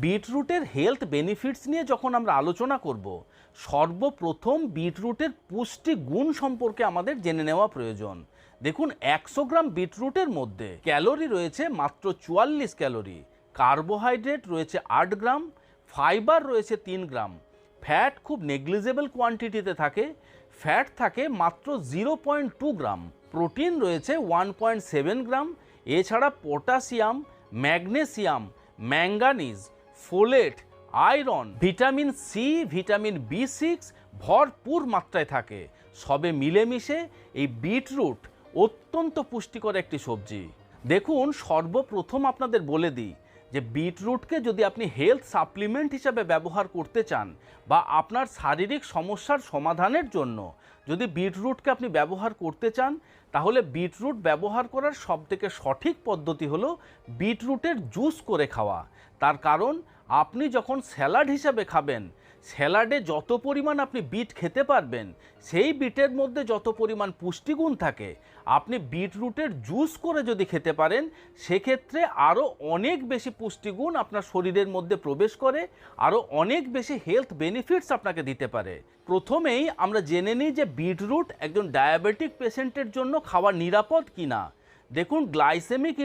বিটরুটের health benefits নিয়ে যখন আমরা আলোচনা করব, সর্বপ্রথম বিটরুটের পুষ্টি গুণ সম্পর্কে আমাদের জেনে নেওয়া প্রয়োজন। দেখুন, 100 গ্রাম বিটরুটের মধ্যে ক্যালোরি রয়েছে মাত্র 44 ক্যালোরি, কার্বোহাইড্রেট রয়েছে 8 গ্রাম, ফাইবার রয়েছে 3 গ্রাম, ফ্যাট খুব নেগলিজেবল কোয়ান্টিটিতে থাকে, ফ্যাট থাকে মাত্র 0.2 গ্রাম, প্রোটিন রয়েছে 1.7 গ্রাম, এছাড়া potassium, magnesium, manganese, folate, iron, vitamin C, vitamin B6 ভরপুর মাত্রায় থাকে। সবে মিলেমিশে এই বিটরুট অত্যন্ত পুষ্টিকর একটি সবজি। দেখুন, সর্বপ্রথম আপনাদের বলে দিই যে বিটরুটকে যদি আপনি হেলথ সাপ্লিমেন্ট হিসাবে ব্যবহার করতে চান বা আপনার শারীরিক সমস্যার সমাধানের জন্য যদি বিটরুটকে আপনি ব্যবহার করতে চান, তাহলে বিটরুট ব্যবহার করার সবথেকে সঠিক পদ্ধতি হলো বিটরুটের জুস করে খাওয়া। তার কারণ, আপনি যখন স্যালাড হিসাবে খাবেন, স্যালাডে যত পরিমাণ আপনি বিট খেতে পারবেন, সেই বিটের মধ্যে যত পরিমাণ পুষ্টিগুণ থাকে, আপনি বিটরুটের জুস করে যদি খেতে পারেন, সেক্ষেত্রে আরও অনেক বেশি পুষ্টিগুণ আপনার শরীরের মধ্যে প্রবেশ করে, আরও অনেক বেশি হেলথ বেনিফিটস আপনাকে দিতে পারে। প্রথমেই আমরা জেনে নিই যে বিটরুট একজন ডায়াবেটিক পেশেন্টের জন্য খাওয়া নিরাপদ কিনা। দেখুন, গ্লাইসেমিক